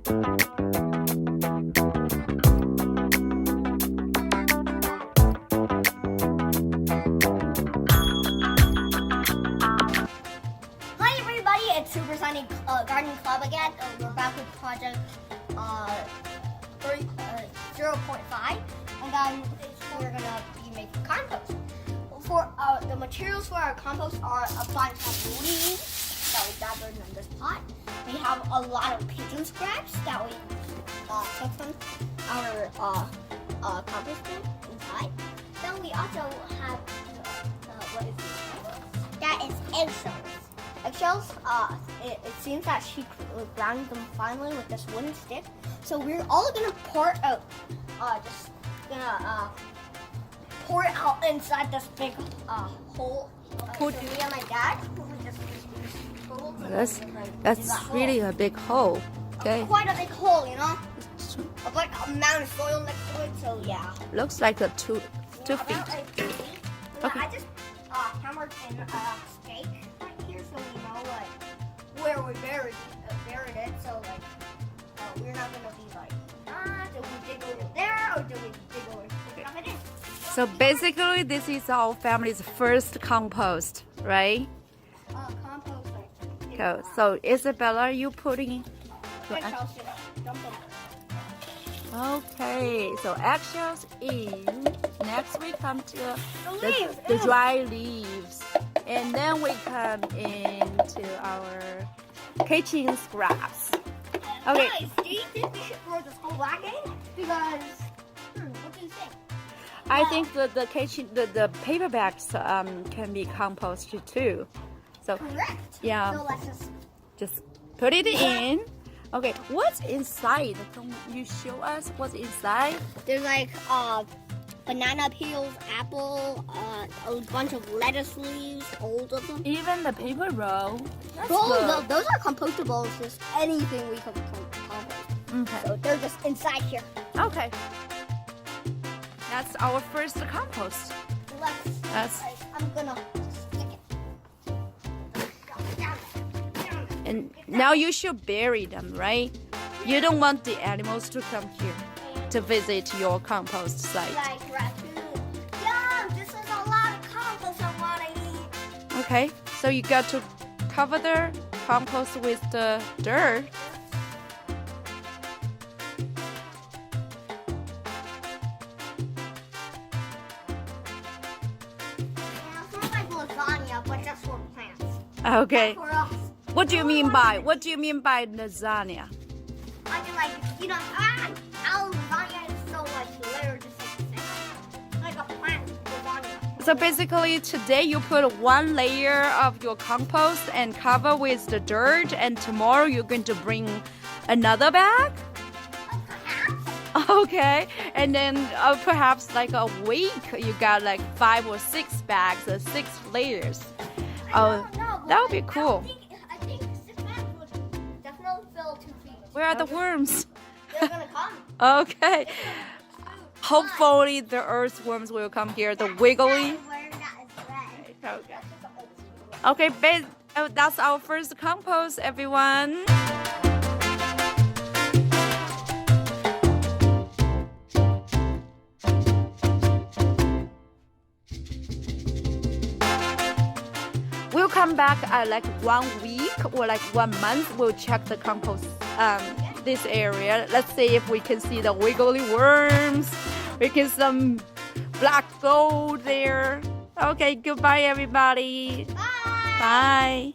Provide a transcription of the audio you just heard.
Hi everybody, it's Super Sunny Gardening Club again. We're back with project 0.5, and we're gonna be making compost. For the materials for our compost are a bunch of leaves that we gathered in this pot. We have a lot of pigeon scraps that we took from our compost bin inside. Then we also have what is this? That is eggshells. Eggshells, it seems that she ground them finally with this wooden stick. So we're all gonna pour it out. Just gonna pour it out inside this big hole. So me and my dad, That's really a big hole. Okay. Quite a big hole, you know. Like a mound of soil next to it. So yeah. Looks like a two feet. About 2 feet. Okay. I just hammered in a stake right here, so we know like where we buried it. So like we're not gonna be like, do we dig over there or do we dig over it in? So basically, this is our family's first compost, right? Compost. Like, So Isabella, you putting? eggshells in. Dump them. Okay, so eggshells in. Next we come to The leaves. the dry leaves, and then we come into our kitchen scraps. Okay. Guys, do you think we should throw this whole back in? Because, what do you think? I think the kitchen the paper bags can be composted too. So Correct. yeah, So let's just put it in. Okay, what's inside? Can you show us what's inside? There's like banana peels, apple, a bunch of lettuce leaves, old of them. Even the paper roll. That's Those good. are compostables, just anything we can compost. Okay. So they're just inside here. Okay. That's our first compost. Let's, I'm gonna stick it. And now you should bury them, right? You don't want the animals to come here to visit your compost site. Like raccoon. Yum, this is a lot of compost I wanna eat. Okay, so you got to cover the compost with the dirt. Yeah, sort of like lasagna, but just for plants. Okay. For us. What do you mean by lasagna? I can like, you know, our lasagna is so like layered, just like the same. Like a plant lasagna. So basically today you put one layer of your compost and cover with the dirt, and tomorrow you're going to bring another bag? Perhaps. Okay, and then perhaps like a week you got like 5 or 6 bags, 6 layers. Oh, that would be cool. I think 6 bags would definitely fill 2 feet. Where are the worms? They're gonna come. Okay. Hopefully the earthworms will come here, the wiggly. Where that is red. Okay. That's just an old school. Okay, that's our first compost, everyone. We'll come back like 1 week or like 1 month. We'll check the compost, this area. Let's see if we can see the wiggly worms. We can some black gold there. Okay, goodbye everybody. Bye. Bye.